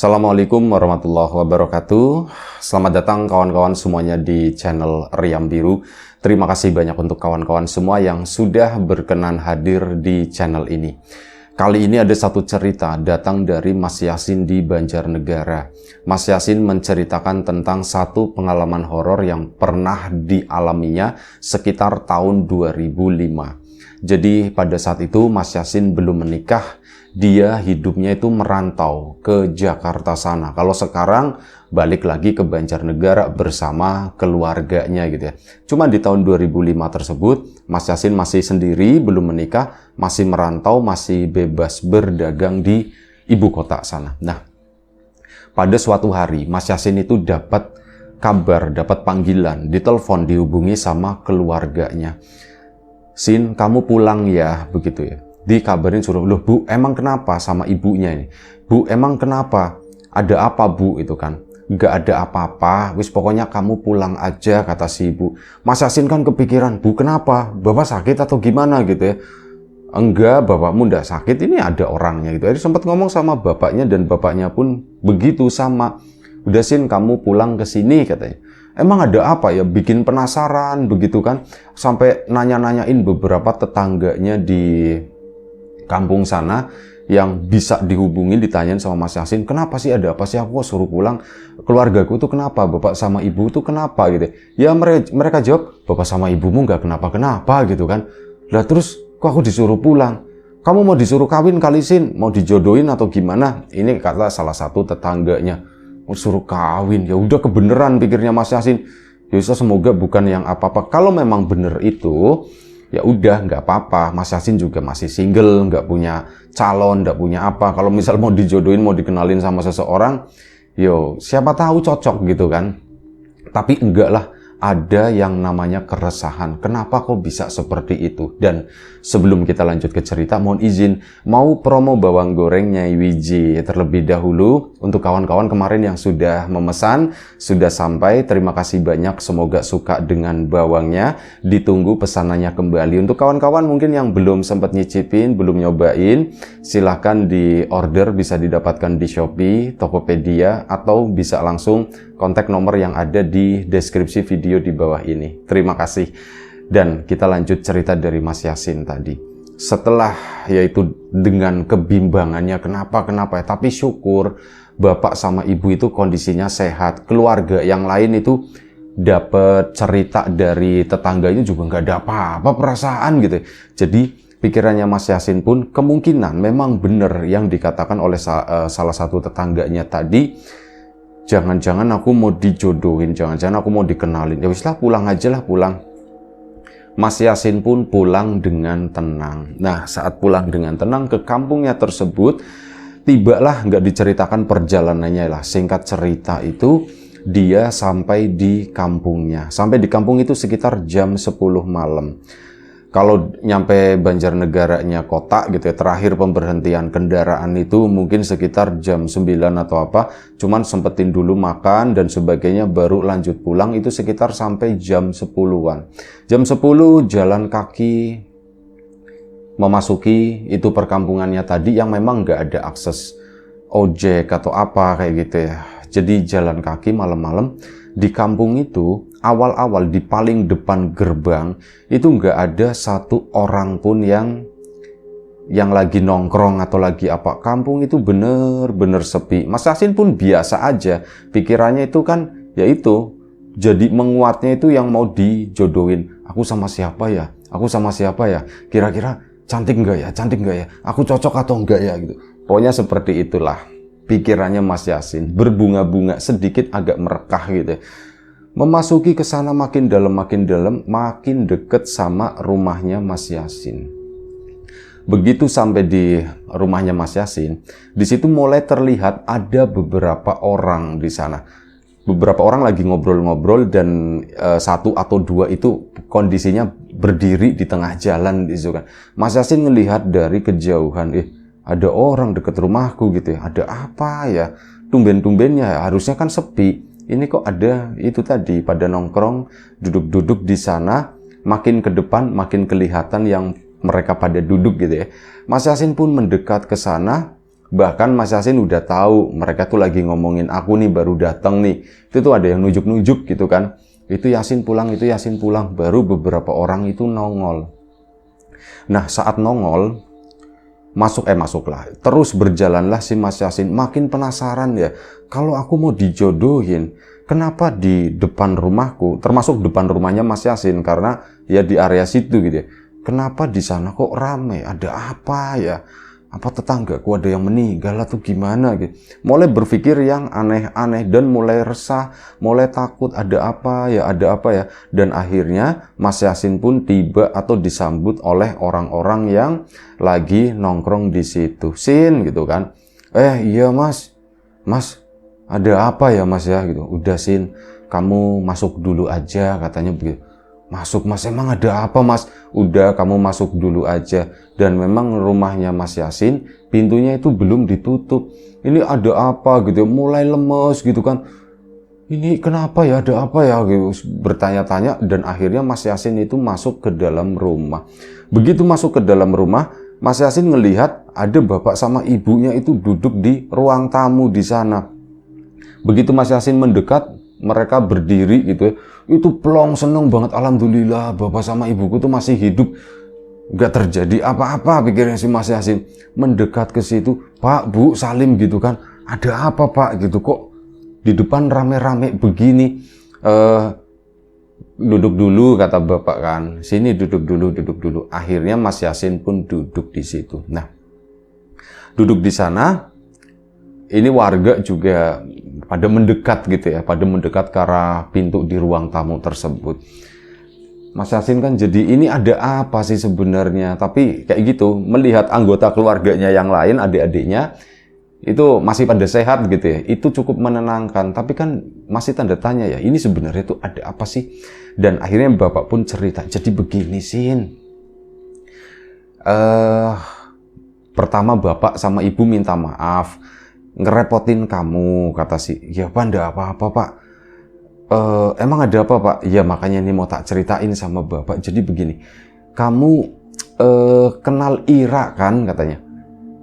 Assalamualaikum warahmatullahi wabarakatuh. Selamat datang kawan-kawan semuanya di channel Riam Biru. Terima kasih banyak untuk kawan-kawan semua yang sudah berkenan hadir di channel ini. Kali ini ada satu cerita datang dari Mas Yasin di Banjarnegara. Mas Yasin menceritakan tentang satu pengalaman horor yang pernah dialaminya sekitar tahun 2005. Jadi pada saat itu Mas Yasin belum menikah. Dia hidupnya itu merantau ke Jakarta sana. Kalau sekarang balik lagi ke Banjarnegara bersama keluarganya gitu ya. Cuma di tahun 2005 tersebut Mas Yasin masih sendiri, belum menikah, masih merantau, masih bebas berdagang di ibu kota sana. Nah, pada suatu hari Mas Yasin itu dapat kabar, dapat panggilan, ditelepon, dihubungi sama keluarganya. "Sin, kamu pulang ya," begitu ya. Dikabarin suruh, "Loh Bu, emang kenapa?" Sama ibunya ini. "Bu, emang kenapa? Ada apa Bu?" Itu kan. "Nggak ada apa-apa, wis pokoknya kamu pulang aja," kata si ibu. Mas Yasin kan kepikiran, "Bu, kenapa? Bapak sakit atau gimana?" gitu ya. "Enggak, bapakmu nggak sakit, ini ada orangnya," gitu. Jadi sempat ngomong sama bapaknya dan bapaknya pun begitu sama. "Udah Sin, kamu pulang ke sini," katanya. Emang ada apa ya, bikin penasaran begitu kan. Sampai nanya-nanyain beberapa tetangganya di kampung sana yang bisa dihubungin, ditanyain sama Mas Yasin, "Kenapa sih, ada apa sih, aku suruh pulang, keluargaku tuh kenapa, bapak sama ibu tuh kenapa," gitu ya. Mereka jawab, "Bapak sama ibumu nggak kenapa-kenapa," gitu kan. "Lah terus kok aku disuruh pulang? Kamu mau disuruh kawin kali Sin, mau dijodohin atau gimana?" Ini kata salah satu tetangganya, "Mau suruh kawin, ya udah kebeneran," pikirnya Mas Yasin. Ya semoga bukan yang apa-apa. Kalau memang bener itu, ya udah nggak apa-apa. Mas Yasin juga masih single, nggak punya calon, nggak punya apa. Kalau misal mau dijodohin, mau dikenalin sama seseorang, yo siapa tahu cocok gitu kan. Tapi enggak lah, ada yang namanya keresahan. Kenapa kok bisa seperti itu? Dan sebelum kita lanjut ke cerita, mohon izin mau promo bawang goreng Nyai Wiji terlebih dahulu. Untuk kawan-kawan kemarin yang sudah memesan, sudah sampai, terima kasih banyak. Semoga suka dengan bawangnya. Ditunggu pesanannya kembali. Untuk kawan-kawan mungkin yang belum sempat nyicipin, belum nyobain, silahkan di order, bisa didapatkan di Shopee, Tokopedia, atau bisa langsung kontak nomor yang ada di deskripsi video di bawah ini. Terima kasih. Dan kita lanjut cerita dari Mas Yasin tadi. Setelah yaitu dengan kebimbangannya kenapa ya, tapi syukur bapak sama ibu itu kondisinya sehat. Keluarga yang lain itu dapat cerita dari tetangganya juga nggak ada apa-apa perasaan gitu. Jadi pikirannya Mas Yasin pun kemungkinan memang benar yang dikatakan oleh salah satu tetangganya tadi. Jangan-jangan aku mau dijodohin, jangan-jangan aku mau dikenalin. Ya wis lah, pulang aja lah, pulang. Mas Yasin pun pulang dengan tenang. Nah, saat pulang dengan tenang ke kampungnya tersebut, tibalah, nggak diceritakan perjalanannya lah. Singkat cerita itu, dia sampai di kampungnya. Sampai di kampung itu sekitar jam 10 malam. Kalau nyampe Banjarnegaranya kota gitu ya, terakhir pemberhentian kendaraan itu mungkin sekitar jam 9 atau apa, cuman sempetin dulu makan dan sebagainya baru lanjut pulang, itu sekitar sampai jam 10-an. Jam 10 jalan kaki memasuki itu perkampungannya tadi yang memang nggak ada akses ojek atau apa kayak gitu ya. Jadi jalan kaki malam-malam di kampung itu, awal-awal di paling depan gerbang itu nggak ada satu orang pun yang lagi nongkrong atau lagi apa. Kampung itu bener-bener sepi. Mas Yasin pun biasa aja. Pikirannya itu kan, ya itu, jadi menguatnya itu yang mau dijodohin. Aku sama siapa ya? Aku sama siapa ya? Kira-kira cantik nggak ya? Cantik nggak ya? Aku cocok atau enggak ya? Gitu. Pokoknya seperti itulah pikirannya Mas Yasin, berbunga-bunga, sedikit agak merekah gitu. Memasuki ke sana makin dalam, makin deket sama rumahnya Mas Yasin. Begitu sampai di rumahnya Mas Yasin, di situ mulai terlihat ada beberapa orang di sana. Beberapa orang lagi ngobrol-ngobrol dan satu atau dua itu kondisinya berdiri di tengah jalan gitu kan. Mas Yasin ngelihat dari kejauhan, ada orang deket rumahku gitu ya. Ada apa ya? Tumben-tumbennya ya, harusnya kan sepi. Ini kok ada itu tadi pada nongkrong, duduk-duduk di sana. Makin ke depan makin kelihatan yang mereka pada duduk gitu ya. Mas Yasin pun mendekat ke sana, Bahkan Mas Yasin udah tahu mereka tuh lagi ngomongin aku nih, baru datang nih. Itu tuh ada yang nujuk-nujuk gitu kan. Itu Yasin pulang, itu Yasin pulang. Baru beberapa orang itu nongol. Nah, saat nongol, masuklah. Terus berjalanlah si Mas Yasin. Makin penasaran ya. Kalau aku mau dijodohin, kenapa di depan rumahku, termasuk depan rumahnya Mas Yasin, karena ya di area situ gitu ya. Kenapa di sana kok rame? Ada apa ya? Apa tetanggaku ada yang meninggal atau gimana gitu. Mulai berpikir yang aneh-aneh dan mulai resah, mulai takut ada apa ya. Dan akhirnya Mas Yasin pun tiba atau disambut oleh orang-orang yang lagi nongkrong di situ. Sin gitu kan. Iya Mas. Mas, ada apa ya Mas ya gitu. Udah Sin, kamu masuk dulu aja katanya begitu. Masuk Mas, emang ada apa Mas? Udah kamu masuk dulu aja. Dan memang rumahnya Mas Yasin, pintunya itu belum ditutup. Ini ada apa gitu, mulai lemes gitu kan. Ini kenapa ya, ada apa ya gitu. Bertanya-tanya dan akhirnya Mas Yasin itu masuk ke dalam rumah. Begitu masuk ke dalam rumah, Mas Yasin ngelihat ada bapak sama ibunya itu duduk di ruang tamu di sana. Begitu Mas Yasin mendekat, mereka berdiri gitu ya. Itu plong, seneng banget, alhamdulillah bapak sama ibuku tuh masih hidup, gak terjadi apa-apa, pikirnya si Mas Yasin. Mendekat ke situ, Pak, Bu, salim gitu kan, ada apa Pak gitu, kok di depan rame-rame begini. Duduk dulu kata bapak kan, sini duduk dulu. Akhirnya Mas Yasin pun duduk di situ. Nah, duduk di sana, ini warga juga pada mendekat gitu ya, pada mendekat ke arah pintu di ruang tamu tersebut. Mas Yasin kan jadi ini ada apa sih sebenarnya? Tapi kayak gitu, melihat anggota keluarganya yang lain, adik-adiknya, itu masih pada sehat gitu ya, itu cukup menenangkan. Tapi kan masih tanda tanya ya, ini sebenarnya itu ada apa sih? Dan akhirnya bapak pun cerita, jadi begini Sin. Pertama bapak sama ibu minta maaf, ngerepotin kamu, kata si, ya Pak, enggak apa-apa Pak. Emang ada apa Pak? Ya makanya ini mau tak ceritain sama bapak. Jadi begini, kamu kenal Ira kan katanya?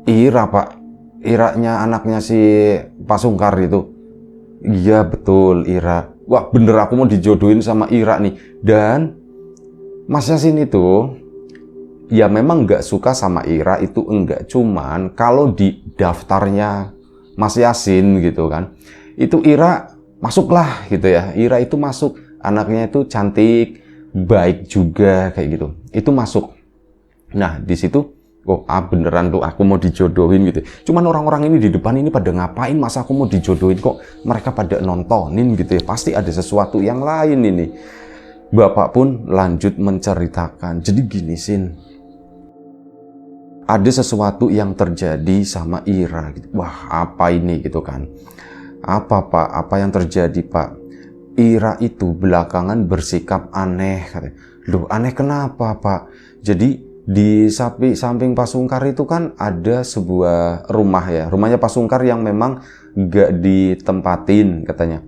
Ira Pak, Iranya anaknya si Pak Sungkar itu. Iya betul Ira. Wah bener aku mau dijodohin sama Ira nih. Dan Mas Yasin itu ya memang nggak suka sama Ira itu enggak. Cuman kalau di daftarnya Mas Yasin gitu kan, itu Ira masuklah gitu ya. Ira itu masuk, anaknya itu cantik, baik juga kayak gitu. Itu masuk. Nah di situ, oh beneran tuh aku mau dijodohin gitu. Cuman orang-orang ini di depan ini pada ngapain? Masa aku mau dijodohin kok mereka pada nontonin gitu ya? Pasti ada sesuatu yang lain ini. Bapak pun lanjut menceritakan. Jadi gini Sin, ada sesuatu yang terjadi sama Ira gitu. Wah apa ini gitu kan. Apa Pak? Apa yang terjadi Pak? Ira itu belakangan bersikap aneh katanya. Loh aneh kenapa Pak? Jadi di samping Pak Sungkar itu kan ada sebuah rumah ya. Rumahnya Pak Sungkar yang memang gak ditempatin katanya.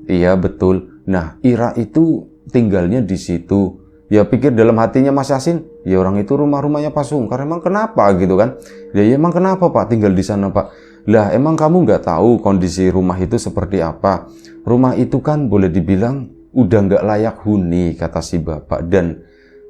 Iya betul. Nah Ira itu tinggalnya di situ. Ya pikir dalam hatinya Mas Yasin, ya orang itu rumahnya Pak Sungkar, emang kenapa gitu kan? Ya emang kenapa Pak tinggal di sana Pak? Lah emang kamu nggak tahu kondisi rumah itu seperti apa? Rumah itu kan boleh dibilang udah nggak layak huni kata si bapak. Dan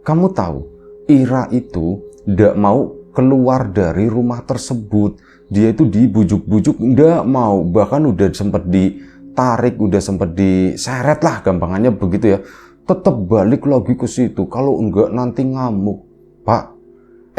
kamu tahu Ira itu nggak mau keluar dari rumah tersebut. Dia itu dibujuk-bujuk nggak mau, bahkan udah sempat ditarik, udah sempat diseret lah gampangannya begitu ya. Tetap balik lagi ke situ, kalau enggak nanti ngamuk. Pak,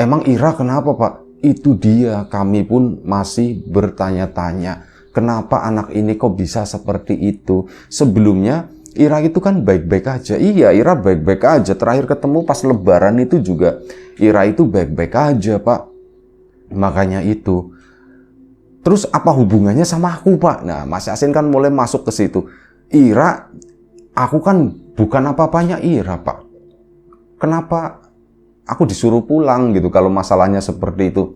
emang Ira kenapa Pak? Itu dia, kami pun masih bertanya-tanya. Kenapa anak ini kok bisa seperti itu? Sebelumnya Ira itu kan baik-baik aja. Iya, Ira baik-baik aja. Terakhir ketemu pas lebaran itu juga Ira itu baik-baik aja Pak. Makanya itu. Terus apa hubungannya sama aku Pak? Nah Mas Yasin kan mulai masuk ke situ. Ira, aku kan bukan apa-apanya Ira Pak. Kenapa aku disuruh pulang gitu kalau masalahnya seperti itu?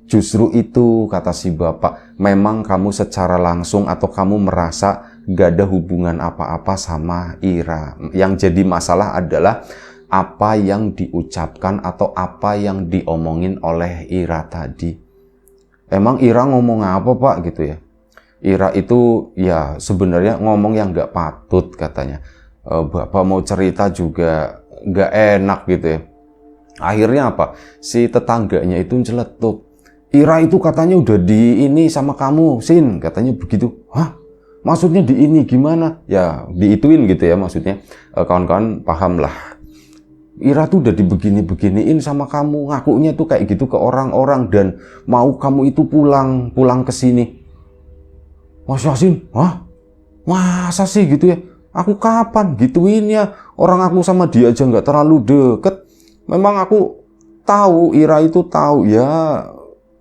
Justru itu kata si bapak, memang kamu secara langsung atau kamu merasa gak ada hubungan apa-apa sama Ira. Yang jadi masalah adalah apa yang diucapkan atau apa yang diomongin oleh Ira tadi. emang Ira ngomong apa Pak gitu ya. Ira itu ya sebenarnya ngomong yang nggak patut katanya. Bapak mau cerita juga nggak enak gitu ya. Akhirnya apa? Si tetangganya itu celetuk. Ira itu katanya udah di ini sama kamu, Sin, katanya begitu. Hah? Maksudnya di ini gimana? Ya diituin gitu ya maksudnya. Kawan-kawan paham lah. Ira tuh udah dibegini-beginiin sama kamu, ngakunya tuh kayak gitu ke orang-orang dan mau kamu itu pulang ke sini. Mas Yasin, hah? Masa sih gitu ya? Aku kapan gituin ya? Orang aku sama dia aja nggak terlalu deket. Memang aku tahu, Ira itu tahu ya,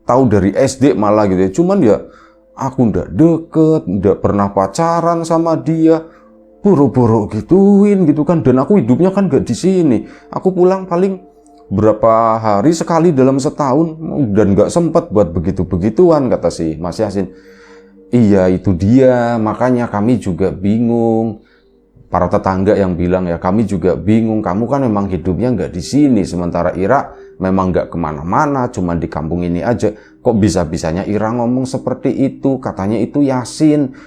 tahu dari SD malah gitu ya. Cuman ya aku nggak deket, nggak pernah pacaran sama dia. Boro-boro gituin gitu kan. Dan aku hidupnya kan nggak di sini. Aku pulang paling berapa hari sekali dalam setahun dan nggak sempet buat begitu-begituan, kata si Mas Yasin. Iya itu dia, makanya kami juga bingung. Para tetangga yang bilang ya kami juga bingung, kamu kan memang hidupnya nggak di sini, sementara Ira memang nggak kemana-mana, cuma di kampung ini aja. Kok bisa-bisanya Ira ngomong seperti itu? Katanya itu Yasin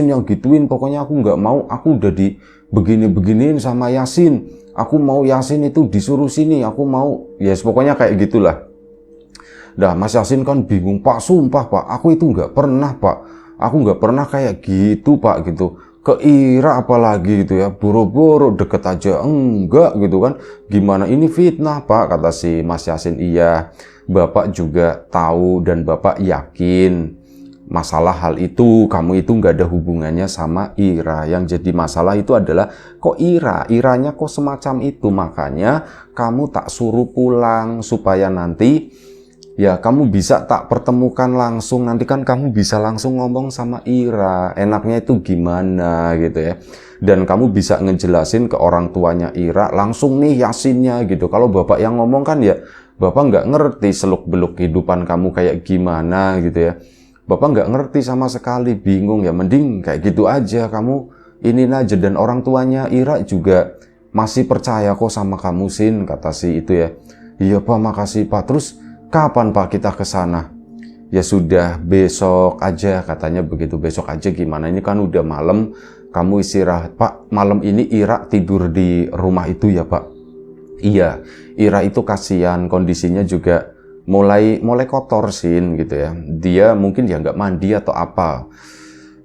yang gituin, pokoknya aku nggak mau, aku udah di begini-beginiin sama Yasin. Aku mau Yasin itu disuruh sini, aku mau, yes pokoknya kayak gitulah. Dah Mas Yasin kan bingung, Pak sumpah Pak, aku itu nggak pernah Pak. Aku nggak pernah kayak gitu Pak gitu. Ke Ira apalagi gitu ya, boro-boro deket aja enggak gitu kan. Gimana ini fitnah Pak, kata si Mas Yasin. Iya, Bapak juga tahu dan Bapak yakin masalah hal itu, kamu itu nggak ada hubungannya sama Ira. Yang jadi masalah itu adalah kok Iranya kok semacam itu. Makanya kamu tak suruh pulang supaya nanti ya kamu bisa tak pertemukan langsung, nanti kan kamu bisa langsung ngomong sama Ira, enaknya itu gimana gitu ya. Dan kamu bisa ngejelasin ke orang tuanya Ira, langsung nih Yasinnya gitu. Kalau bapak yang ngomong kan ya, bapak nggak ngerti seluk-beluk kehidupan kamu kayak gimana gitu ya. Bapak nggak ngerti sama sekali, bingung ya, mending kayak gitu aja, kamu ini aja. Dan orang tuanya Ira juga masih percaya kok sama kamu Sin, kata si itu ya. Iya Pak, makasih Pak. Terus kapan Pak kita ke sana? Ya sudah besok aja, katanya begitu. Besok aja gimana? Ini kan udah malam, kamu istirahat. Pak, malam ini Ira tidur di rumah itu ya Pak? Iya, Ira itu kasihan, kondisinya juga mulai kotor Sin gitu ya. Dia mungkin ya nggak mandi atau apa.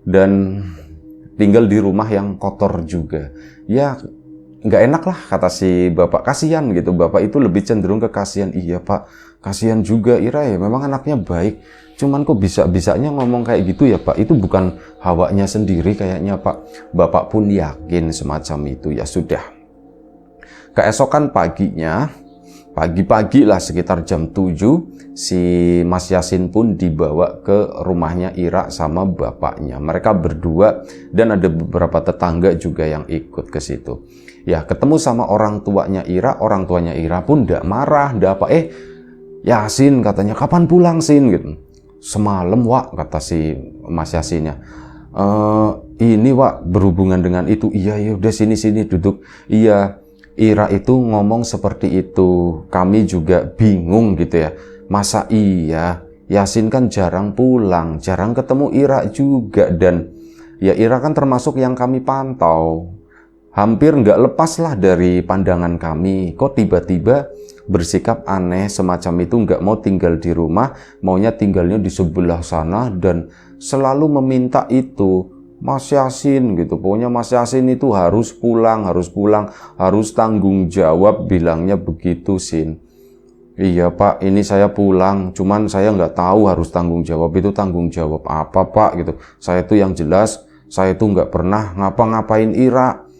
Dan tinggal di rumah yang kotor juga. Ya nggak enak lah, kata si bapak, kasihan gitu. Bapak itu lebih cenderung ke kasihan. Iya Pak, kasihan juga Ira ya, memang anaknya baik, cuman kok bisa-bisanya ngomong kayak gitu ya Pak, itu bukan hawanya sendiri kayaknya Pak. Bapak pun yakin semacam itu. Ya sudah, keesokan paginya, pagi-pagi lah sekitar jam 7, si Mas Yasin pun dibawa ke rumahnya Ira sama bapaknya. Mereka berdua dan ada beberapa tetangga juga yang ikut ke situ. Ya ketemu sama orang tuanya Ira pun ndak marah, ndak apa, Yasin katanya, kapan pulang Sin gitu. Semalam Wak, kata si Mas Yasinnya. Ini Wak berhubungan dengan itu. Iya udah sini duduk. Iya, Ira itu ngomong seperti itu. Kami juga bingung gitu ya. Masa iya, Yasin kan jarang pulang, jarang ketemu Ira juga. Dan ya Ira kan termasuk yang kami pantau. Hampir nggak lepas lah dari pandangan kami. Kok tiba-tiba bersikap aneh semacam itu, nggak mau tinggal di rumah, maunya tinggalnya di sebelah sana dan selalu meminta itu. Mas Yasin gitu, pokoknya Mas Yasin itu harus pulang, harus tanggung jawab, bilangnya begitu Sin. Iya Pak, ini saya pulang, cuman saya nggak tahu harus tanggung jawab itu tanggung jawab apa Pak gitu. Saya tuh yang jelas, saya tuh nggak pernah ngapa-ngapain Ira.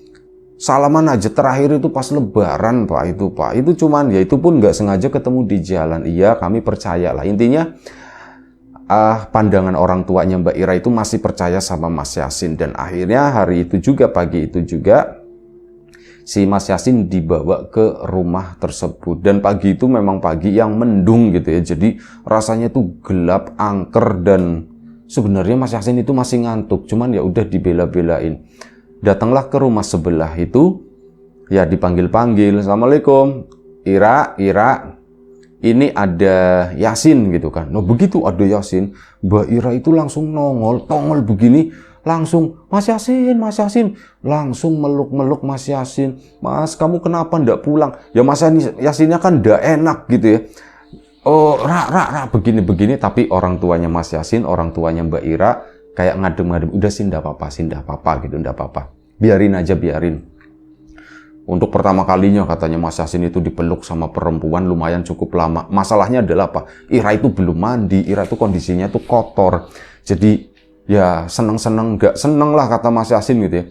Salaman aja terakhir itu pas lebaran Pak, itu cuman ya itu pun nggak sengaja ketemu di jalan. Iya kami percaya lah, intinya pandangan orang tuanya Mbak Ira itu masih percaya sama Mas Yasin. Dan akhirnya hari itu juga, pagi itu juga, si Mas Yasin dibawa ke rumah tersebut. Dan pagi itu memang pagi yang mendung gitu ya, jadi rasanya tuh gelap, angker. Dan sebenarnya Mas Yasin itu masih ngantuk, cuman ya udah dibela-belain. Datanglah ke rumah sebelah itu, ya dipanggil-panggil, Assalamualaikum, Ira. ini ada Yasin gitu kan. Nah begitu ada Yasin, Mbak Ira itu langsung tongol begini, langsung Mas Yasin, langsung meluk Mas Yasin. Mas, kamu kenapa ndak pulang? Ya Mas Yasinnya kan ndak enak gitu ya. Oh, begini, tapi orang tuanya Mas Yasin, orang tuanya Mbak Ira kayak ngadem-ngadem, udah sih ndak apa-apa gitu, ndak apa-apa. Biarin aja. Untuk pertama kalinya katanya Mas Yasin itu dipeluk sama perempuan lumayan cukup lama. Masalahnya adalah apa? Ira itu belum mandi, Ira itu kondisinya tuh kotor. Jadi ya seneng-seneng, nggak seneng lah kata Mas Yasin gitu ya.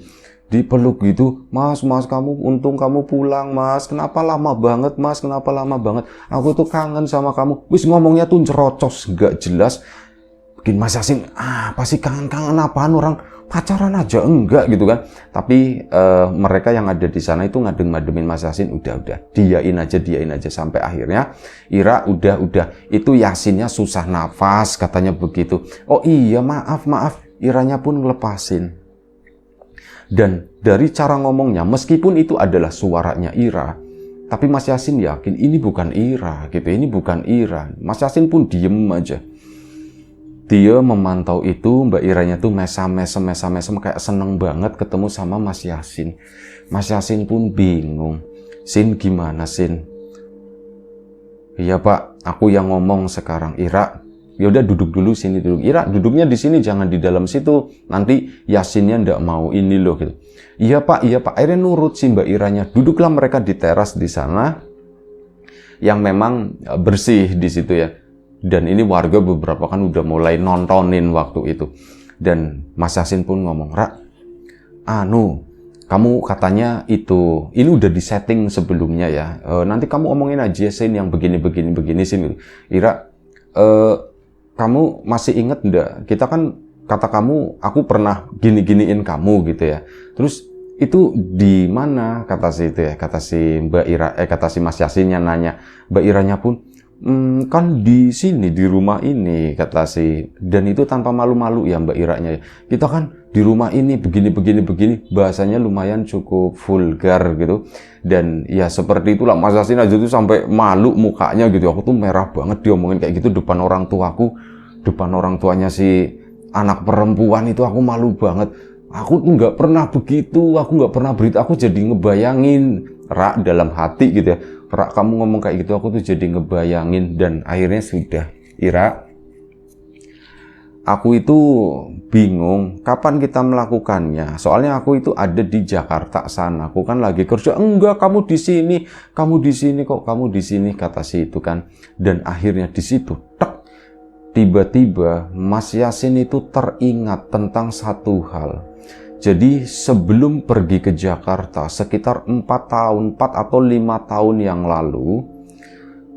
Dipeluk gitu, Mas kamu, untung kamu pulang Mas, kenapa lama banget Mas, aku tuh kangen sama kamu. Wis ngomongnya tuh cerocos, nggak jelas. Bikin Mas Yasin, apa sih kangen apaan, orang pacaran aja enggak gitu kan. Tapi mereka yang ada di sana itu ngadem-ngademin Mas Yasin, udah diain aja sampai akhirnya Ira udah itu Yasinnya susah nafas katanya begitu. Oh iya maaf, Iranya pun ngelepasin. Dan dari cara ngomongnya, meskipun itu adalah suaranya Ira, tapi Mas Yasin yakin ini bukan Ira gitu, ini bukan Ira. Mas Yasin pun diem aja. Dia memantau itu, Mbak Iranya tuh mesem kayak seneng banget ketemu sama Mas Yasin. Mas Yasin pun bingung. Sin gimana Sin? Iya Pak, aku yang ngomong sekarang. Ira, ya udah duduk dulu sini dulu. Ira, duduknya di sini jangan di dalam situ. Nanti Yasinnya ndak mau ini loh gitu. Iya Pak. Akhirnya nurut sih Mbak Iranya. Duduklah mereka di teras di sana yang memang bersih di situ ya. Dan ini warga beberapa kan udah mulai nontonin waktu itu. Dan Mas Yasin pun ngomong, Ra, kamu katanya itu, ini udah disetting sebelumnya ya. Nanti kamu omongin aja Sin yang begini Sin. Ira, kamu masih inget enggak? Kita kan kata kamu, aku pernah giniin kamu gitu ya. Terus itu di mana kata si itu ya? Kata si Mbak Ira, kata si Mas Yasinnya nanya. Mbak Iranya pun, kan di sini di rumah ini kata si, dan itu tanpa malu-malu ya Mbak Iranya. Kita kan di rumah ini begini, bahasanya lumayan cukup vulgar gitu. Dan ya seperti itulah Mas Yasin aja tuh sampai malu mukanya gitu. Aku tuh merah banget diomongin kayak gitu depan orang tuaku, depan orang tuanya si anak perempuan itu, aku malu banget. Aku tuh nggak pernah begitu, aku nggak pernah berita, aku jadi ngebayangin Ra dalam hati gitu ya. Ra, kamu ngomong kayak gitu, aku tuh jadi ngebayangin. Dan akhirnya sudah, Ira, aku itu bingung kapan kita melakukannya. Soalnya aku itu ada di Jakarta sana, aku kan lagi kerja. Enggak, kamu di sini kok, kamu di sini kata si itu kan. Dan akhirnya di situ, tiba-tiba Mas Yasin itu teringat tentang satu hal. Jadi sebelum pergi ke Jakarta sekitar 4 atau 5 tahun yang lalu,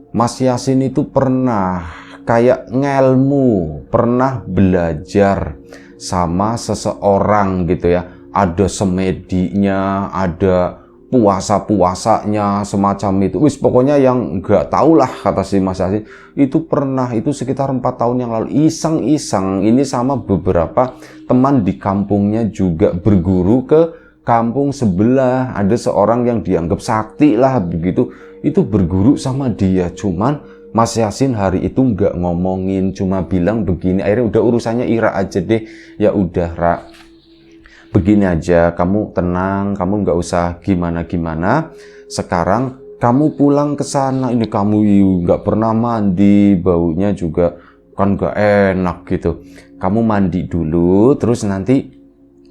Mas Yasin itu pernah kayak ngelmu, pernah belajar sama seseorang gitu ya. Ada semedinya, ada puasa-puasanya semacam itu. Wis pokoknya yang nggak tahu lah kata si Mas Yasin. Itu pernah, itu sekitar 4 tahun yang lalu iseng-iseng ini sama beberapa teman di kampungnya juga berguru ke kampung sebelah. Ada seorang yang dianggap sakti lah begitu. Itu berguru sama dia. Cuman Mas Yasin hari itu nggak ngomongin, cuma bilang begini. Akhirnya udah urusannya Ira aja deh. Ya udah Ra, begini aja, kamu tenang, kamu nggak usah gimana-gimana. Sekarang kamu pulang ke sana, ini kamu nggak pernah mandi, baunya juga kan nggak enak gitu. Kamu mandi dulu, terus nanti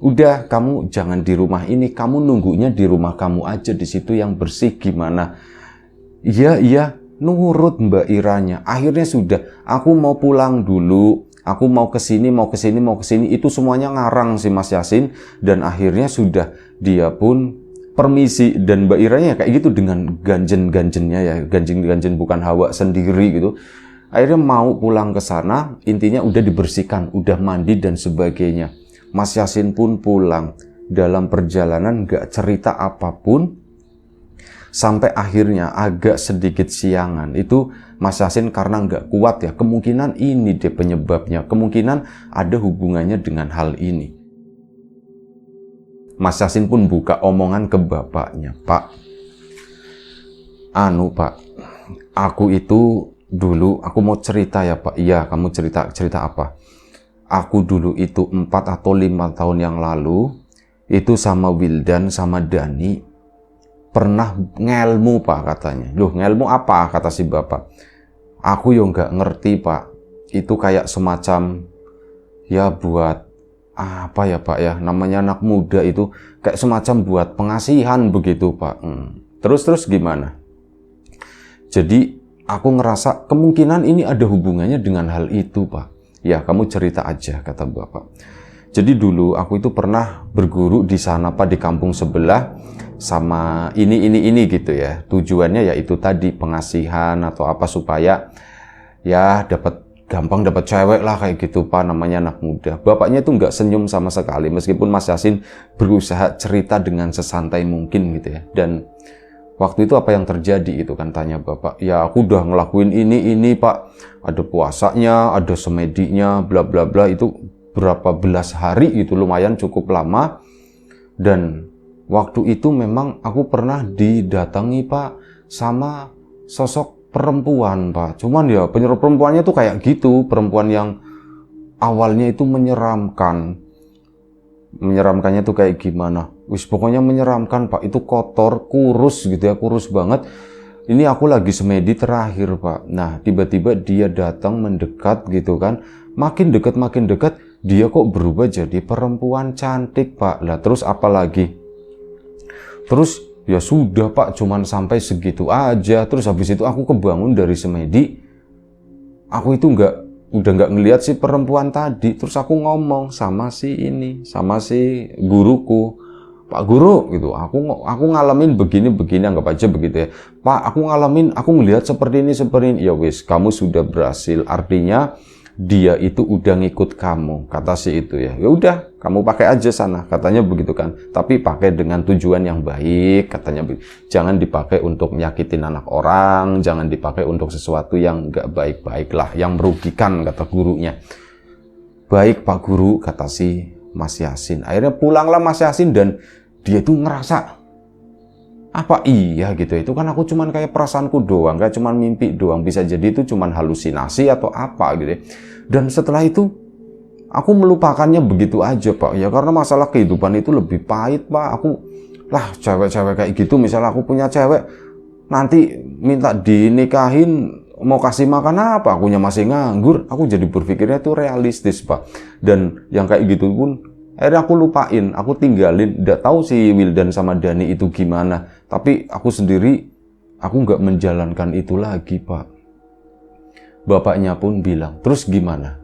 udah kamu jangan di rumah ini, kamu nunggunya di rumah kamu aja, di situ yang bersih gimana. Iya, nurut Mbak Iranya. Akhirnya sudah, aku mau pulang dulu. Aku mau ke sini, itu semuanya ngarang si Mas Yasin. Dan akhirnya sudah, dia pun permisi. Dan Mbak Iranya kayak gitu dengan ganjen-ganjennya ya. Ganjen-ganjen bukan hawa sendiri gitu. Akhirnya mau pulang ke sana, intinya udah dibersihkan, udah mandi dan sebagainya. Mas Yasin pun pulang. Dalam perjalanan gak cerita apapun. Sampai akhirnya agak sedikit siangan. Itu Mas Yasin karena nggak kuat ya. Kemungkinan ini deh penyebabnya. Kemungkinan ada hubungannya dengan hal ini. Mas Yasin pun buka omongan ke bapaknya. Pak, Pak, aku itu dulu aku mau cerita ya Pak. Iya, kamu cerita apa? Aku dulu itu 4 atau 5 tahun yang lalu, itu sama Wildan sama Dani, pernah ngelmu Pak katanya. Loh, ngelmu apa? Kata si bapak. Aku yo nggak ngerti Pak. Itu kayak semacam, ya buat apa ya Pak ya, namanya anak muda itu kayak semacam buat pengasihan begitu Pak. Terus gimana? Jadi aku ngerasa kemungkinan ini ada hubungannya dengan hal itu Pak. Ya, kamu cerita aja, kata bapak. Jadi dulu aku itu pernah berguru di sana Pak, di kampung sebelah, sama ini gitu ya. Tujuannya yaitu tadi pengasihan atau apa, supaya ya gampang dapat cewek lah kayak gitu Pak, namanya anak muda. Bapaknya itu nggak senyum sama sekali, meskipun Mas Yasin berusaha cerita dengan sesantai mungkin gitu ya. Dan waktu itu apa yang terjadi itu kan, tanya bapak. Ya aku udah ngelakuin ini Pak, ada puasanya, ada semedinya, bla bla bla, itu berapa belas hari gitu, lumayan cukup lama. Dan waktu itu memang aku pernah didatangi Pak sama sosok perempuan Pak. Cuman ya perempuannya tuh kayak gitu, perempuan yang awalnya itu menyeramkan. Menyeramkannya tuh kayak gimana? Wis pokoknya menyeramkan Pak, itu kotor, kurus gitu ya, kurus banget. Ini aku lagi semedi terakhir Pak. Nah tiba-tiba dia datang mendekat gitu kan, makin dekat dia kok berubah jadi perempuan cantik Pak. Lah terus apa lagi? Terus ya sudah Pak, cuman sampai segitu aja. Terus habis itu aku kebangun dari semedi, aku itu udah nggak ngelihat si perempuan tadi. Terus aku ngomong sama si guruku, Pak Guru gitu, aku ngalamin begini anggap aja begitu ya Pak, aku ngelihat seperti ini. Ya wis, kamu sudah berhasil, artinya dia itu udah ngikut kamu, kata si itu ya. Ya udah, kamu pakai aja sana, katanya begitu kan. Tapi pakai dengan tujuan yang baik, katanya. Jangan dipakai untuk nyakitin anak orang, jangan dipakai untuk sesuatu yang nggak baik-baik lah, yang merugikan, kata gurunya. Baik Pak Guru, kata si Mas Yasin. Akhirnya pulanglah Mas Yasin, dan dia itu ngerasa, apa iya gitu, itu kan aku cuman kayak perasaanku doang, kayak cuman mimpi doang, bisa jadi itu cuman halusinasi atau apa gitu ya. Dan setelah itu aku melupakannya begitu aja Pak ya, karena masalah kehidupan itu lebih pahit Pak. Aku lah, cewek-cewek kayak gitu, misalnya aku punya cewek nanti minta dinikahin, mau kasih makan apa, akunya masih nganggur. Aku jadi berpikirnya itu realistis Pak. Dan yang kayak gitu pun akhirnya aku lupain, aku tinggalin. Nggak tahu si Wildan sama Dani itu gimana, tapi aku sendiri, aku nggak menjalankan itu lagi Pak. Bapaknya pun bilang, terus gimana?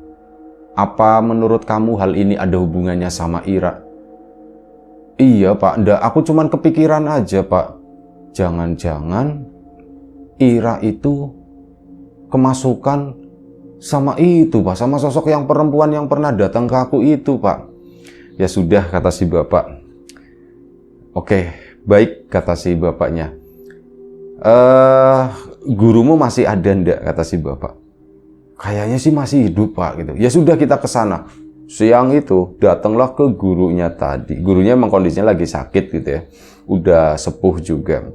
Apa menurut kamu hal ini ada hubungannya sama Ira? Iya Pak, nggak, aku cuman kepikiran aja Pak. Jangan-jangan Ira itu kemasukan sama itu Pak, sama sosok yang perempuan yang pernah datang ke aku itu Pak. Ya sudah, kata si bapak. Oke, baik, kata si bapaknya. Gurumu masih ada ndak, kata si bapak. Kayaknya sih masih hidup Pak gitu. Ya sudah, kita ke sana. Siang itu datanglah ke gurunya tadi. Gurunya emang kondisinya lagi sakit gitu ya. Udah sepuh juga.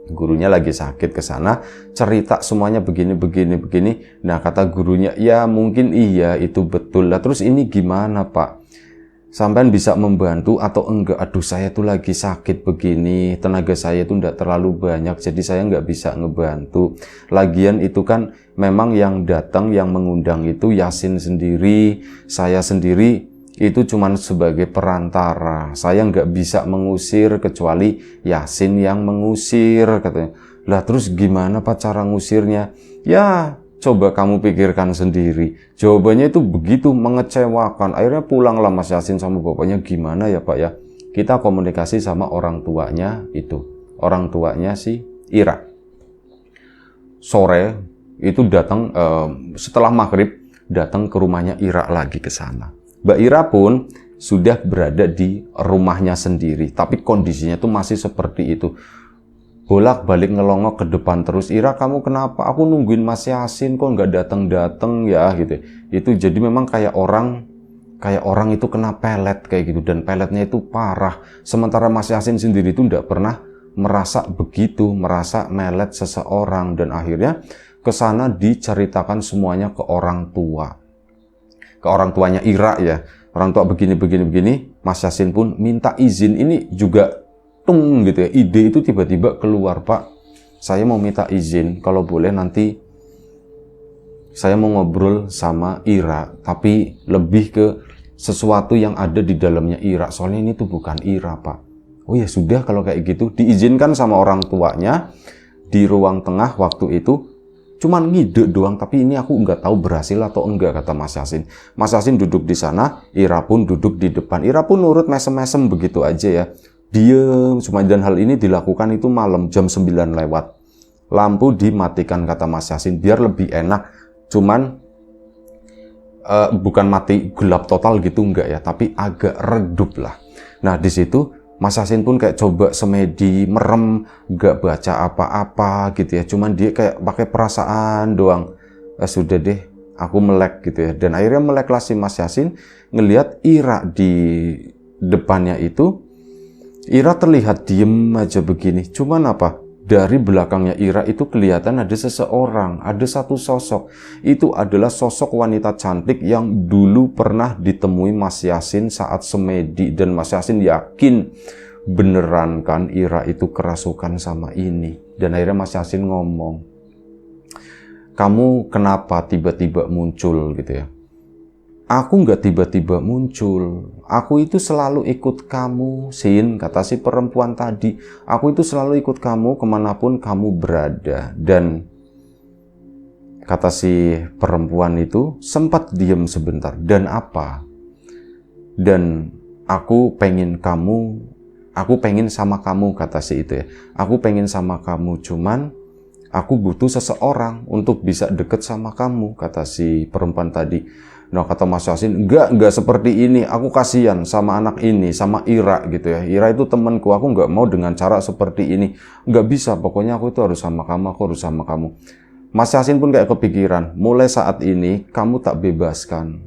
Gurunya lagi sakit, ke sana cerita semuanya begini. Nah kata gurunya, ya mungkin iya itu betul lah. Terus ini gimana Pak? Sampean bisa membantu atau enggak? Aduh, saya tuh lagi sakit begini, tenaga saya tuh enggak terlalu banyak, jadi saya enggak bisa ngebantu. Lagian itu kan memang yang datang, yang mengundang itu Yasin sendiri, saya sendiri itu cuman sebagai perantara. Saya enggak bisa mengusir kecuali Yasin yang mengusir, katanya. Lah terus gimana Pak cara ngusirnya? Ya coba kamu pikirkan sendiri. Jawabannya itu begitu mengecewakan. Akhirnya pulanglah Mas Yasin sama bapaknya. Gimana ya Pak ya? Kita komunikasi sama orang tuanya itu. Orang tuanya si Ira. Sore itu datang, setelah maghrib, datang ke rumahnya Ira lagi ke sana. Mbak Ira pun sudah berada di rumahnya sendiri. Tapi kondisinya itu masih seperti itu. Bolak-balik ngelongok ke depan terus. Ira, kamu kenapa? Aku nungguin Mas Yasin kok nggak datang ya gitu. Itu jadi memang kayak orang itu kena pelet kayak gitu, dan peletnya itu parah. Sementara Mas Yasin sendiri itu nggak pernah merasa begitu, merasa melet seseorang. Dan akhirnya ke sana diceritakan semuanya ke orang tua. Ke orang tuanya Ira ya. Orang tua begini. Mas Yasin pun minta izin. Ini juga tung gitu ya. Ide itu tiba-tiba keluar, Pak. Saya mau minta izin. Kalau boleh nanti saya mau ngobrol sama Ira. Tapi lebih ke sesuatu yang ada di dalamnya Ira. Soalnya ini tuh bukan Ira, Pak. Oh ya sudah kalau kayak gitu. Diizinkan sama orang tuanya di ruang tengah waktu itu. Cuman ngide doang, tapi ini aku nggak tahu berhasil atau enggak, kata Mas Yasin. Mas Yasin duduk di sana, Ira pun duduk di depan. Ira pun nurut mesem-mesem begitu aja ya. Diem, dan hal ini dilakukan itu malam, jam 9 lewat. Lampu dimatikan, kata Mas Yasin, biar lebih enak. Cuman, bukan mati gelap total gitu, enggak ya, tapi agak redup lah. Nah, di situ Mas Yasin pun kayak coba semedi, merem, gak baca apa-apa gitu ya. Cuman dia kayak pakai perasaan doang. Sudah deh, aku melek gitu ya. Dan akhirnya meleklah si Mas Yasin ngelihat Ira di depannya itu. Ira terlihat diem aja begini. Cuman apa? Dari belakangnya Ira itu kelihatan ada seseorang, ada satu sosok. Itu adalah sosok wanita cantik yang dulu pernah ditemui Mas Yasin saat semedi. Dan Mas Yasin yakin beneran kan Ira itu kerasukan sama ini. Dan akhirnya Mas Yasin ngomong, kamu kenapa tiba-tiba muncul gitu ya? Aku nggak tiba-tiba muncul. Aku itu selalu ikut kamu, Sin, kata si perempuan tadi. Aku itu selalu ikut kamu kemanapun kamu berada. Dan kata si perempuan itu sempat diam sebentar. Dan apa? Dan aku pengen sama kamu, kata si itu ya. Aku pengen sama kamu, cuman aku butuh seseorang untuk bisa deket sama kamu, kata si perempuan tadi. Nah, kata Mas Yasin, enggak seperti ini. Aku kasihan sama anak ini, sama Ira gitu ya. Ira itu temanku, aku enggak mau dengan cara seperti ini. Enggak bisa, pokoknya aku itu harus sama kamu, aku harus sama kamu. Mas Yasin pun kayak kepikiran, mulai saat ini kamu tak bebaskan.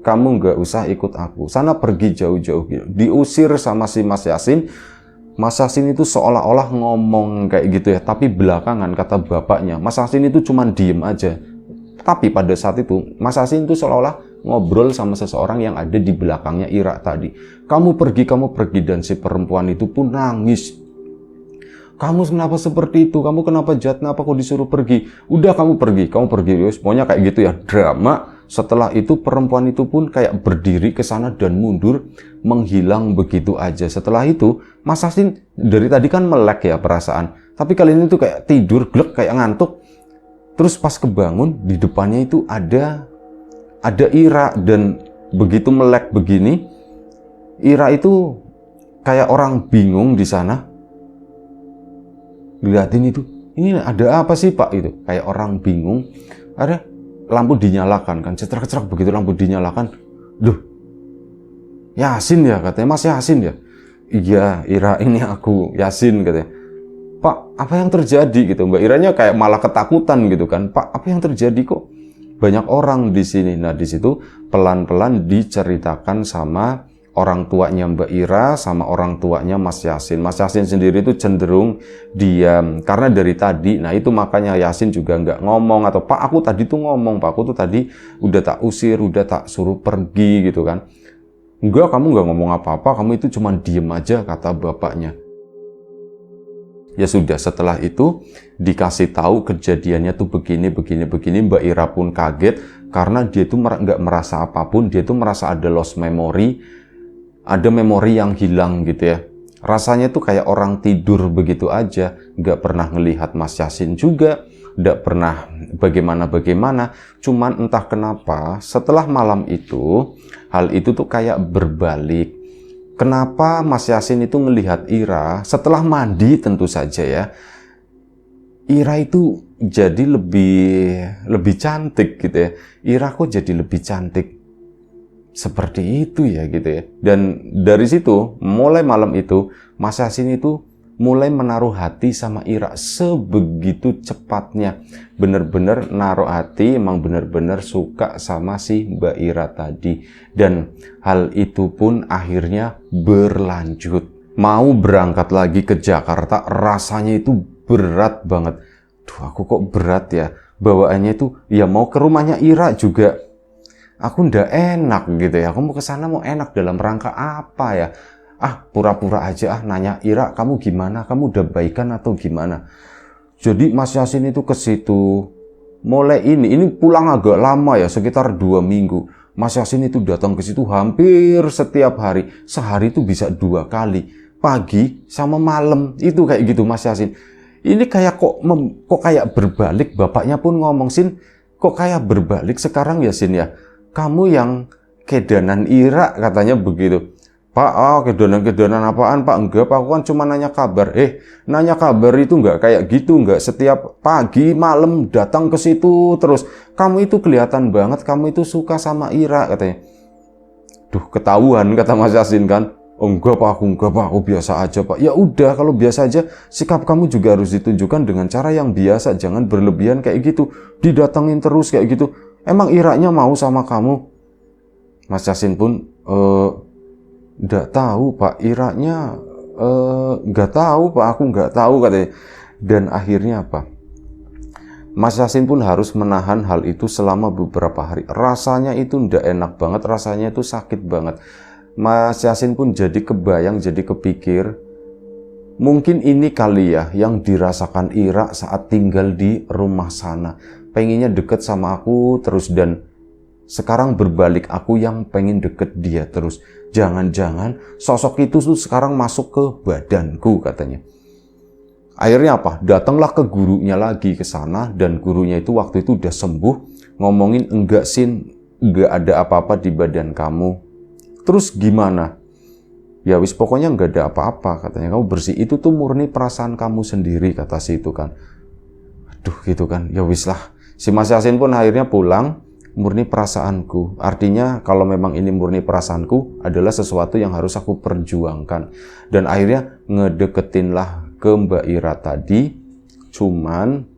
Kamu enggak usah ikut aku. Sana pergi jauh-jauh gitu. Diusir sama si Mas Yasin. Mas Yasin itu seolah-olah ngomong kayak gitu ya. Tapi belakangan kata bapaknya, Mas Yasin itu cuman diem aja. Tapi pada saat itu, Mas Yasin itu seolah-olah ngobrol sama seseorang yang ada di belakangnya Ira tadi. Kamu pergi, dan si perempuan itu pun nangis. Kamu kenapa seperti itu? Kamu kenapa jahat? Kenapa kau disuruh pergi? Udah kamu pergi. Pokoknya kayak gitu ya, drama. Setelah itu perempuan itu pun kayak berdiri ke sana dan mundur, menghilang begitu aja. Setelah itu, Mas Yasin dari tadi kan melek ya perasaan. Tapi kali ini tuh kayak tidur, glek, kayak ngantuk. Terus pas kebangun, di depannya itu ada Ira. Dan begitu melek begini, Ira itu kayak orang bingung di sana. Lihatin itu, ini ada apa sih Pak? Itu kayak orang bingung. Ada lampu dinyalakan kan, cetrek-cetrek begitu lampu dinyalakan. Duh, Yasin ya katanya, Mas Yasin ya? Iya, Ira, ini aku, Yasin katanya. Pak, apa yang terjadi gitu? Mbak Iranya kayak malah ketakutan gitu kan. Pak, apa yang terjadi kok? Banyak orang di sini. Nah, di situ pelan-pelan diceritakan sama orang tuanya Mbak Ira sama orang tuanya Mas Yasin. Mas Yasin sendiri itu cenderung diam karena dari tadi. Nah, itu makanya Yasin juga nggak ngomong atau Pak, aku tadi tuh ngomong, Pak, aku tuh tadi udah tak usir, udah tak suruh pergi gitu kan. Enggak, kamu nggak ngomong apa-apa, kamu itu cuma diem aja, kata bapaknya. Ya sudah, setelah itu dikasih tahu kejadiannya tuh begini. Mbak Ira pun kaget karena dia tuh nggak merasa apapun. Dia tuh merasa ada lost memory, ada memori yang hilang gitu ya. Rasanya tuh kayak orang tidur begitu aja, nggak pernah ngelihat Mas Yasin juga, nggak pernah bagaimana. Cuman entah kenapa setelah malam itu, hal itu tuh kayak berbalik. Kenapa Mas Yasin itu melihat Ira setelah mandi tentu saja ya. Ira itu jadi lebih cantik gitu ya. Ira kok jadi lebih cantik seperti itu ya gitu ya. Dan dari situ mulai malam itu Mas Yasin itu mulai menaruh hati sama Ira sebegitu cepatnya. Bener-bener naruh hati, emang bener-bener suka sama si Mbak Ira tadi. Dan hal itu pun akhirnya berlanjut. Mau berangkat lagi ke Jakarta rasanya itu berat banget. Duh, aku kok berat ya. bawaannya itu ya mau ke rumahnya Ira juga aku ndak enak gitu ya. Aku mau ke sana mau enak dalam rangka apa ya? Pura-pura aja nanya Ira, kamu gimana? Kamu udah baikan atau gimana? Jadi Mas Yasin itu ke situ. Mulai ini pulang agak lama ya, sekitar 2 minggu. Mas Yasin itu datang ke situ hampir setiap hari. Sehari itu bisa 2 kali. Pagi sama malam. Itu kayak gitu Mas Yasin. Ini kayak kok kayak berbalik. Bapaknya pun ngomong, Sin, kok kayak berbalik sekarang ya Sin ya? Kamu yang kedanan Ira, katanya begitu. Pak, kedanan apaan Pak? Enggak, Pak, aku kan cuma nanya kabar. Nanya kabar itu enggak kayak gitu, enggak setiap pagi, malam datang ke situ terus. Kamu itu kelihatan banget, kamu itu suka sama Ira, katanya. Duh, ketahuan, kata Mas Yasin kan. Oh enggak Pak, aku biasa aja Pak. Ya udah, kalau biasa aja, sikap kamu juga harus ditunjukkan dengan cara yang biasa, jangan berlebihan kayak gitu. Didatengin terus kayak gitu. Emang Iranya mau sama kamu? Mas Yasin pun enggak tahu Pak, Iranya enggak tahu Pak, aku enggak tahu, katanya. Dan akhirnya apa? Mas Yasin pun harus menahan hal itu selama beberapa hari. Rasanya itu enggak enak banget, rasanya itu sakit banget. Mas Yasin pun jadi kebayang, jadi kepikir, mungkin ini kali ya yang dirasakan Ira saat tinggal di rumah sana. Pengennya deket sama aku terus dan sekarang berbalik aku yang pengen deket dia terus. Jangan-jangan sosok itu tuh sekarang masuk ke badanku, katanya. Akhirnya apa? Datanglah ke gurunya lagi ke sana dan gurunya itu waktu itu udah sembuh, ngomongin enggak Sin, enggak ada apa-apa di badan kamu. Terus gimana? Ya wis pokoknya nggak ada apa-apa, katanya. Kamu bersih, itu tuh murni perasaan kamu sendiri, kata si itu kan. Aduh gitu kan, ya wis lah. Si Mas Yasin pun akhirnya pulang, murni perasaanku. Artinya kalau memang ini murni perasaanku, adalah sesuatu yang harus aku perjuangkan. Dan akhirnya ngedeketinlah ke Mbak Ira tadi. Cuman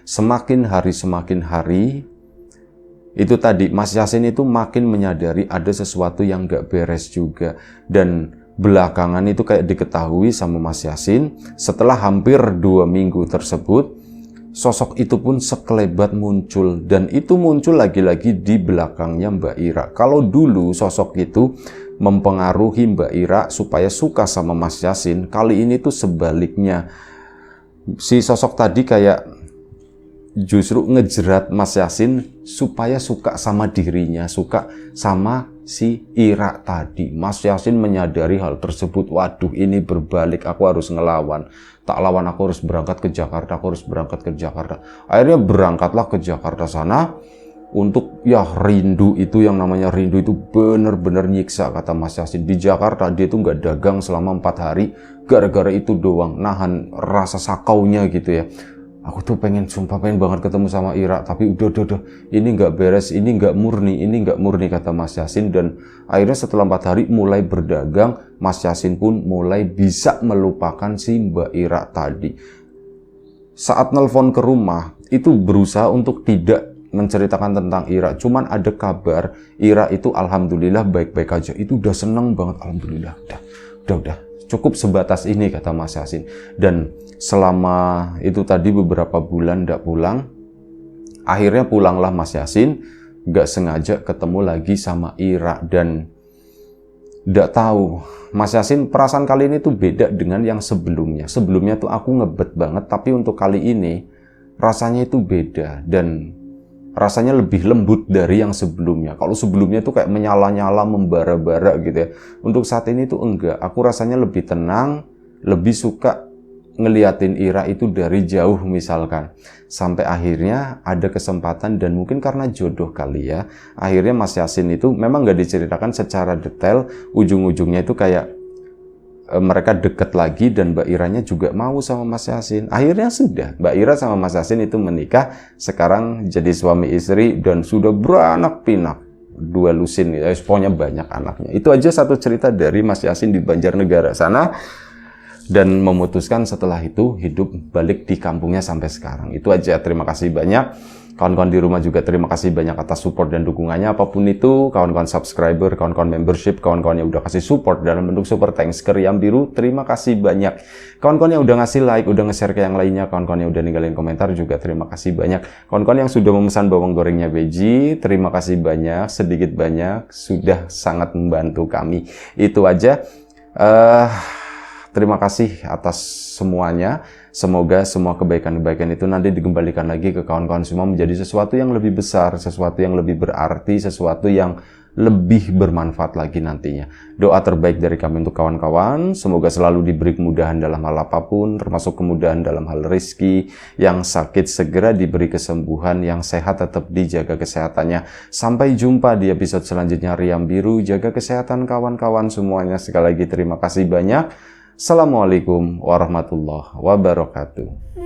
semakin hari itu tadi, Mas Yasin itu makin menyadari ada sesuatu yang gak beres juga. Dan belakangan itu kayak diketahui sama Mas Yasin, setelah hampir 2 minggu tersebut, sosok itu pun sekelebat muncul. Dan itu muncul lagi-lagi di belakangnya Mbak Ira. Kalau dulu sosok itu mempengaruhi Mbak Ira supaya suka sama Mas Yasin, kali ini tuh sebaliknya. Si sosok tadi kayak justru ngejerat Mas Yasin supaya suka sama dirinya, suka sama si Ira tadi. Mas Yasin menyadari hal tersebut. Waduh, ini berbalik, aku harus ngelawan. Tak lawan, aku harus berangkat ke Jakarta, Akhirnya berangkatlah ke Jakarta sana untuk ya rindu itu, yang namanya rindu itu bener-bener nyiksa, kata Mas Yasin. Di Jakarta dia tuh nggak dagang selama 4 hari gara-gara itu doang, nahan rasa sakaunya gitu ya. Aku tuh pengen banget ketemu sama Ira, tapi udah, ini nggak beres, ini nggak murni, kata Mas Yasin. Dan akhirnya setelah 4 hari mulai berdagang, Mas Yasin pun mulai bisa melupakan si Mbak Ira tadi. Saat nelpon ke rumah, itu berusaha untuk tidak menceritakan tentang Ira, cuman ada kabar Ira itu alhamdulillah baik-baik aja. Itu udah seneng banget, alhamdulillah. Udah. Cukup sebatas ini, kata Mas Yasin. Dan selama itu tadi beberapa bulan nggak pulang, akhirnya pulanglah Mas Yasin, nggak sengaja ketemu lagi sama Ira. Dan nggak tahu, Mas Yasin perasaan kali ini tuh beda dengan yang sebelumnya. Sebelumnya tuh aku ngebet banget, tapi untuk kali ini rasanya itu beda dan rasanya lebih lembut dari yang sebelumnya. Kalau sebelumnya tuh kayak menyala-nyala, membara-bara gitu ya. Untuk saat ini tuh enggak. Aku rasanya lebih tenang, lebih suka ngeliatin Ira itu dari jauh misalkan. Sampai akhirnya ada kesempatan dan mungkin karena jodoh kali ya. Akhirnya Mas Yasin itu memang nggak diceritakan secara detail. Ujung-ujungnya itu kayak mereka deket lagi dan Mbak Iranya juga mau sama Mas Yasin. Akhirnya sudah, Mbak Ira sama Mas Yasin itu menikah. Sekarang jadi suami istri dan sudah beranak pinak. 2 lusin, ya, pokoknya banyak anaknya. Itu aja satu cerita dari Mas Yasin di Banjarnegara sana. Dan memutuskan setelah itu hidup balik di kampungnya sampai sekarang. Itu aja, terima kasih banyak. Kawan-kawan di rumah juga terima kasih banyak atas support dan dukungannya. Apapun itu, kawan-kawan subscriber, kawan-kawan membership, kawan-kawan yang udah kasih support dalam bentuk super thanks ke Riam Biru, terima kasih banyak. Kawan-kawan yang udah ngasih like, udah nge-share ke yang lainnya, kawan-kawan yang udah ninggalin komentar juga terima kasih banyak. Kawan-kawan yang sudah memesan bawang gorengnya Beji, terima kasih banyak, sedikit banyak, sudah sangat membantu kami. Itu aja. Terima kasih atas semuanya. Semoga semua kebaikan-kebaikan itu nanti dikembalikan lagi ke kawan-kawan semua menjadi sesuatu yang lebih besar, sesuatu yang lebih berarti, sesuatu yang lebih bermanfaat lagi nantinya. Doa terbaik dari kami untuk kawan-kawan, semoga selalu diberi kemudahan dalam hal apapun, termasuk kemudahan dalam hal rezeki, yang sakit segera diberi kesembuhan, yang sehat tetap dijaga kesehatannya. Sampai jumpa di episode selanjutnya Riam Biru, jaga kesehatan kawan-kawan semuanya. Sekali lagi terima kasih banyak. Assalamualaikum warahmatullahi wabarakatuh.